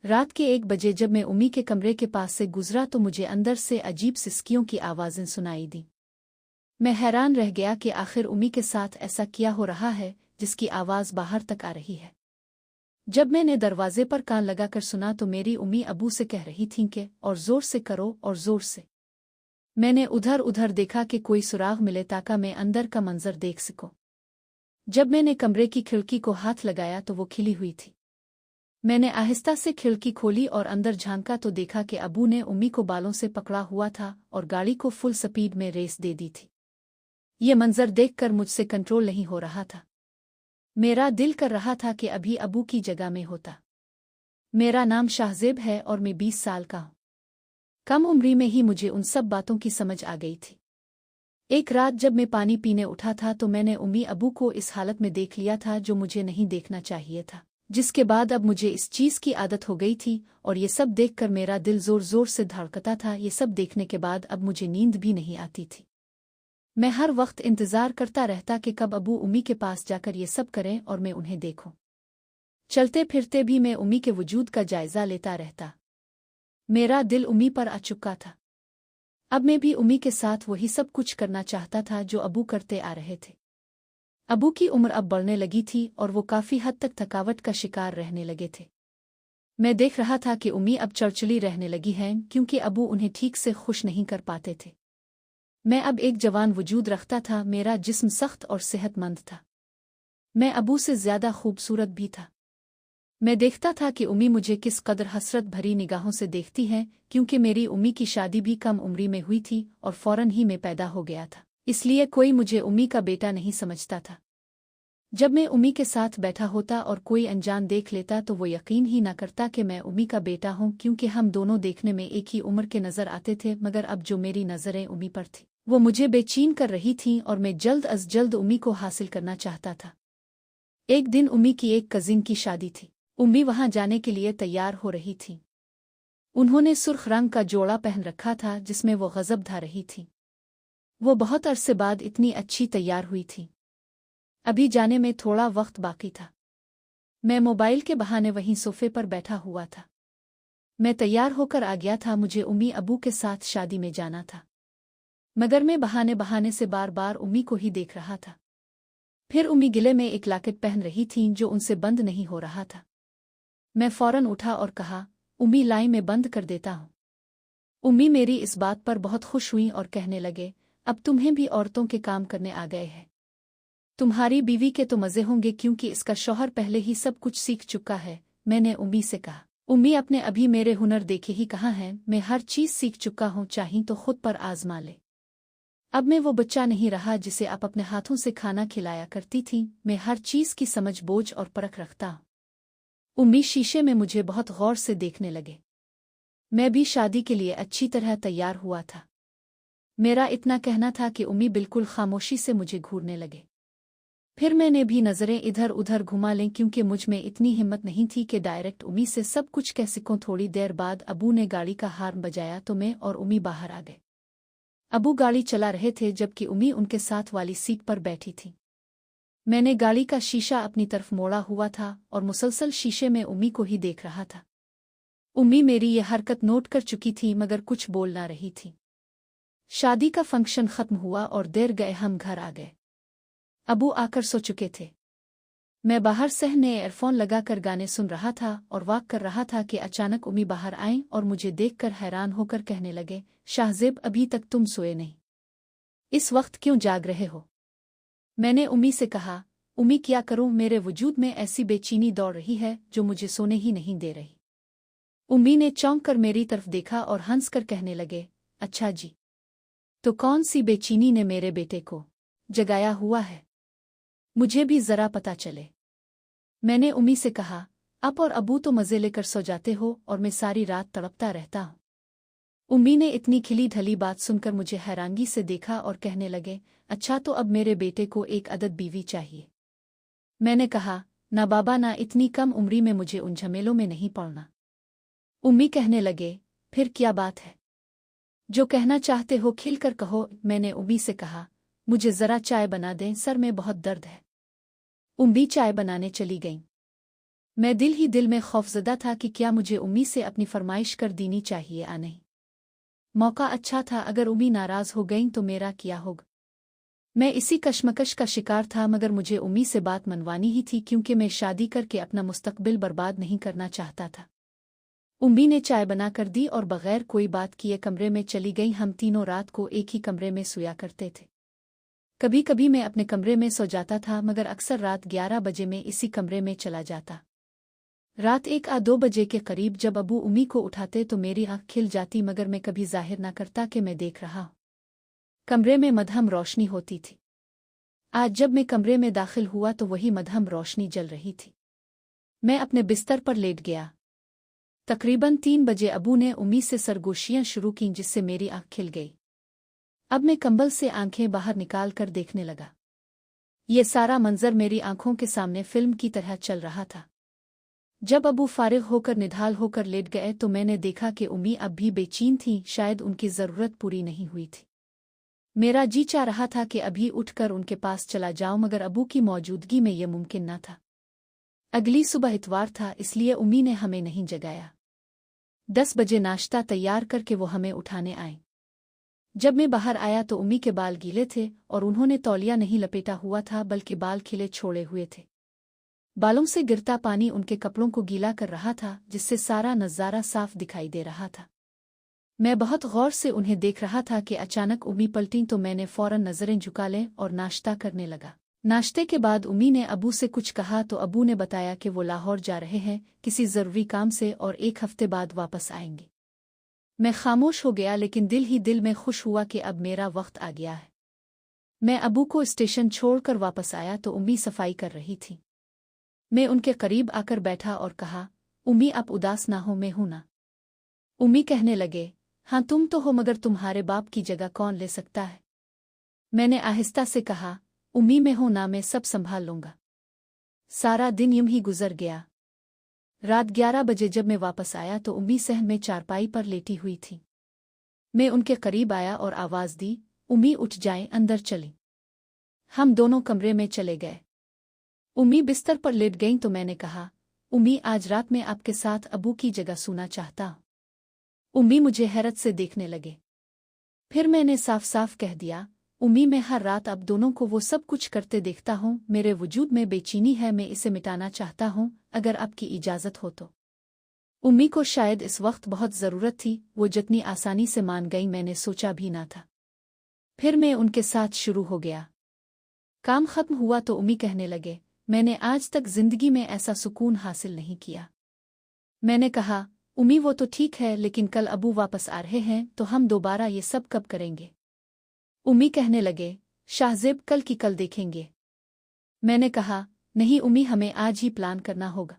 रात के 1 बजे जब मैं उम्मी के कमरे के पास से गुजरा तो मुझे अंदर से अजीब सिसकियों की आवाज़ें सुनाई दी। मैं हैरान रह गया कि आखिर उम्मी के साथ ऐसा क्या हो रहा है जिसकी आवाज़ बाहर तक आ रही है। जब मैंने दरवाजे पर कान लगाकर सुना तो मेरी उम्मी अबू से कह रही थीं कि और ज़ोर से करो और ज़ोर से। मैंने उधर उधर देखा कि कोई सुराग मिले ताकि मैं अंदर का मंजर देख सकूं। जब मैंने कमरे की खिड़की को हाथ लगाया तो वो खिली हुई थी। मैंने आहिस्ता से खिड़की खोली और अंदर झांका तो देखा कि अबू ने उम्मी को बालों से पकड़ा हुआ था और गाड़ी को फुल स्पीड में रेस दे दी थी। ये मंजर देखकर मुझसे कंट्रोल नहीं हो रहा था। मेरा दिल कर रहा था कि अभी अबू की जगह में होता। मेरा नाम शाहजेब है और मैं 20 साल का हूँ। कम उम्री में ही मुझे उन सब बातों की समझ आ गई थी। एक रात जब मैं पानी पीने उठा था तो मैंने उम्मी अबू को इस हालत में देख लिया था जो मुझे नहीं देखना चाहिए था, जिसके बाद अब मुझे इस चीज़ की आदत हो गई थी और ये सब देखकर मेरा दिल जोर जोर से धड़कता था। ये सब देखने के बाद अब मुझे नींद भी नहीं आती थी। मैं हर वक्त इंतज़ार करता रहता कि कब अबू उम्मी के पास जाकर ये सब करें और मैं उन्हें देखूं। चलते फिरते भी मैं उम्मी के वजूद का जायज़ा लेता रहता। मेरा दिल उम्मी पर आ चुका था। अब मैं भी उम्मी के साथ वही सब कुछ करना चाहता था जो अबू करते आ रहे थे। अबू की उम्र अब बढ़ने लगी थी और वो काफ़ी हद तक थकावट का शिकार रहने लगे थे। मैं देख रहा था कि उम्मी अब चड़चड़ी रहने लगी हैं क्योंकि अबू उन्हें ठीक से खुश नहीं कर पाते थे। मैं अब एक जवान वजूद रखता था। मेरा जिस्म सख्त और सेहतमंद था। मैं अबू से ज़्यादा खूबसूरत भी था। मैं देखता था कि उम्मी मुझे किस कदर हसरत भरी निगाहों से देखती हैं क्योंकि मेरी उम्मी की शादी भी कम उम्री में हुई थी और फ़ौरन ही मैं पैदा हो गया था, इसलिए कोई मुझे उम्मी का बेटा नहीं समझता था। जब मैं उम्मी के साथ बैठा होता और कोई अनजान देख लेता तो वो यकीन ही न करता कि मैं उम्मी का बेटा हूँ क्योंकि हम दोनों देखने में एक ही उम्र के नज़र आते थे। मगर अब जो मेरी नज़रें उम्मी पर थी वो मुझे बेचैन कर रही थीं और मैं जल्द अज जल्द उम्मी को हासिल करना चाहता था। एक दिन उम्मी की एक कजिन की शादी थी। उम्मी वहां जाने के लिए तैयार हो रही थी। उन्होंने सुर्ख रंग का जोड़ा पहन रखा था जिसमें वो गजब ढा रही थी। वो बहुत अरसे बाद इतनी अच्छी तैयार हुई थी। अभी जाने में थोड़ा वक्त बाकी था। मैं मोबाइल के बहाने वहीं सोफे पर बैठा हुआ था। मैं तैयार होकर आ गया था। मुझे उम्मी अबू के साथ शादी में जाना था, मगर मैं बहाने बहाने से बार बार उम्मी को ही देख रहा था। फिर उम्मी गिले में एक लॉकेट पहन रही थीं जो उनसे बंद नहीं हो रहा था। मैं फौरन उठा और कहा, उम्मी लाई मैं बंद कर देता हूँ। उम्मी मेरी इस बात पर बहुत खुश हुई और कहने लगे, अब तुम्हें भी औरतों के काम करने आ गए हैं। तुम्हारी बीवी के तो मज़े होंगे क्योंकि इसका शौहर पहले ही सब कुछ सीख चुका है। मैंने उम्मी से कहा, उम्मी आपने अभी मेरे हुनर देखे ही कहाँ हैं। मैं हर चीज़ सीख चुका हूँ, चाहीं तो खुद पर आजमा ले। अब मैं वो बच्चा नहीं रहा जिसे आप अपने हाथों से खाना खिलाया करती थीं। मैं हर चीज़ की समझ बोझ और परख रखता हूँ। उम्मी शीशे में मुझे बहुत गौर से देखने लगे। मैं भी शादी के लिए अच्छी तरह तैयार हुआ था। मेरा इतना कहना था कि उम्मी बिल्कुल खामोशी से मुझे घूरने लगे। फिर मैंने भी नज़रें इधर उधर घुमा लें क्योंकि मुझ में इतनी हिम्मत नहीं थी कि डायरेक्ट उम्मी से सब कुछ कह सकूं। थोड़ी देर बाद अबू ने गाड़ी का हार्न बजाया तो मैं और उम्मी बाहर आ गए। अबू गाड़ी चला रहे थे जबकि उम्मी उनके साथ वाली सीट पर बैठी थी। मैंने गाड़ी का शीशा अपनी तरफ मोड़ा हुआ था और मुसलसल शीशे में उम्मी को ही देख रहा था। उम्मी मेरी ये हरकत नोट कर चुकी थी मगर कुछ बोल ना रही थी। शादी का फंक्शन खत्म हुआ और देर गए हम घर आ गए। अबू आकर सो चुके थे। मैं बाहर सहने एयरफोन लगाकर गाने सुन रहा था और वॉक कर रहा था कि अचानक उम्मी बाहर आईं और मुझे देखकर हैरान होकर कहने लगे, शाहजेब अभी तक तुम सोए नहीं, इस वक्त क्यों जाग रहे हो? मैंने उम्मी से कहा, उम्मी क्या करूं, मेरे वजूद में ऐसी बेचैनी दौड़ रही है जो मुझे सोने ही नहीं दे रही। उम्मी ने चौंक कर मेरी तरफ देखा और हंसकर कहने लगे, अच्छा जी, तो कौन सी बेचैनी ने मेरे बेटे को जगाया हुआ है, मुझे भी जरा पता चले। मैंने उम्मी से कहा, आप और अबू तो मज़े लेकर सो जाते हो और मैं सारी रात तड़पता रहता हूँ। उम्मी ने इतनी खिली ढली बात सुनकर मुझे हैरानगी से देखा और कहने लगे, अच्छा तो अब मेरे बेटे को एक अदद बीवी चाहिए। मैंने कहा, ना बाबा, ना इतनी कम उम्री में मुझे उन झमेलों में नहीं पड़ना। उम्मी कहने लगे, फिर क्या बात है, जो कहना चाहते हो खिलकर कहो। मैंने उम्मी से कहा, मुझे ज़रा चाय बना दें, सर में बहुत दर्द है। उम्मी चाय बनाने चली गईं। मैं दिल ही दिल में खौफजदा था कि क्या मुझे उम्मी से अपनी फरमाइश कर देनी चाहिए या नहीं। मौका अच्छा था, अगर उम्मी नाराज़ हो गईं तो मेरा क्या होगा। मैं इसी कशमकश का शिकार था, मगर मुझे उम्मी से बात मनवानी ही थी, क्योंकि मैं शादी करके अपना मुस्तकबिल बर्बाद नहीं करना चाहता था। उम्मी ने चाय बना कर दी और बगैर कोई बात किए कमरे में चली गई। हम तीनों रात को एक ही कमरे में सोया करते थे। कभी कभी मैं अपने कमरे में सो जाता था, मगर अक्सर रात 11 बजे में इसी कमरे में चला जाता। रात 1 या 2 बजे के करीब जब अबू उम्मी को उठाते तो मेरी आँख खिल जाती, मगर मैं कभी जाहिर न करता कि मैं देख रहा हूँ। कमरे में मध्यम रोशनी होती थी। आज जब मैं कमरे में दाखिल हुआ तो वही मध्यम रोशनी जल रही थी। मैं अपने बिस्तर पर लेट गया। तकरीबन 3 बजे अबू ने उम्मी से सरगोशियां शुरू कीं, जिससे मेरी आँख खिल गई। अब मैं कंबल से आंखें बाहर निकाल कर देखने लगा। ये सारा मंजर मेरी आंखों के सामने फिल्म की तरह चल रहा था। जब अबू फारिग होकर निढाल होकर लेट गए तो मैंने देखा कि उम्मी अब भी बेचैन थी, शायद उनकी ज़रूरत पूरी नहीं हुई थी। मेरा जी चाह रहा था कि अभी उठकर उनके पास चला जाऊं, मगर अबू की मौजूदगी में यह मुमकिन न था। अगली सुबह इतवार था, इसलिए उम्मी ने हमें नहीं जगाया। 10 बजे नाश्ता तैयार करके वो हमें उठाने आए। जब मैं बाहर आया तो उम्मी के बाल गीले थे और उन्होंने तौलिया नहीं लपेटा हुआ था, बल्कि बाल खिले छोड़े हुए थे। बालों से गिरता पानी उनके कपड़ों को गीला कर रहा था, जिससे सारा नज़ारा साफ दिखाई दे रहा था। मैं बहुत गौर से उन्हें देख रहा था कि अचानक उम्मी पलटी तो मैंने फौरन नज़रें झुका लें और नाश्ता करने लगा। नाश्ते के बाद उम्मी ने अबू से कुछ कहा तो अबू ने बताया कि वो लाहौर जा रहे हैं किसी ज़रूरी काम से और 1 हफ्ते बाद वापस आएंगे। मैं खामोश हो गया, लेकिन दिल ही दिल में खुश हुआ कि अब मेरा वक्त आ गया है। मैं अबू को स्टेशन छोड़कर वापस आया तो उम्मी सफाई कर रही थी। मैं उनके करीब आकर बैठा और कहा, उम्मी आप उदास ना हो, मैं हूं ना। उम्मी कहने लगे, हाँ तुम तो हो, मगर तुम्हारे बाप की जगह कौन ले सकता है। मैंने आहिस्ता से कहा, उम्मी मैं हूं ना, मैं सब संभाल लूंगा। सारा दिन यूं ही गुजर गया। रात 11 बजे जब मैं वापस आया तो उम्मी सहन में चारपाई पर लेटी हुई थी। मैं उनके करीब आया और आवाज़ दी, उम्मी उठ जाएं, अंदर चली। हम दोनों कमरे में चले गए। उम्मी बिस्तर पर लेट गईं तो मैंने कहा, उम्मी आज रात मैं आपके साथ अबू की जगह सोना चाहता हूं। उम्मी मुझे हैरत से देखने लगे। फिर मैंने साफ साफ कह दिया, उम्मी मैं हर रात आप दोनों को वो सब कुछ करते देखता हूं, मेरे वजूद में बेचैनी है, मैं इसे मिटाना चाहता हूं, अगर आपकी इजाज़त हो तो। उम्मी को शायद इस वक्त बहुत ज़रूरत थी, वो जितनी आसानी से मान गई मैंने सोचा भी ना था। फिर मैं उनके साथ शुरू हो गया। काम खत्म हुआ तो उम्मी कहने लगे, मैंने आज तक जिंदगी में ऐसा सुकून हासिल नहीं किया। मैंने कहा, उम्मी वो तो ठीक है, लेकिन कल अबू वापस आ रहे हैं तो हम दोबारा ये सब कब करेंगे। उम्मी कहने लगे, शाहजेब कल की कल देखेंगे। मैंने कहा, नहीं उम्मी, हमें आज ही प्लान करना होगा।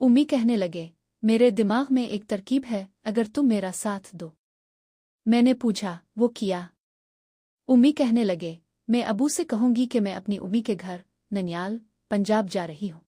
उम्मी कहने लगे, मेरे दिमाग में एक तरकीब है, अगर तुम मेरा साथ दो। मैंने पूछा, वो किया। उम्मी कहने लगे, मैं अबू से कहूंगी कि मैं अपनी उम्मी के घर ननियाल पंजाब जा रही हूं।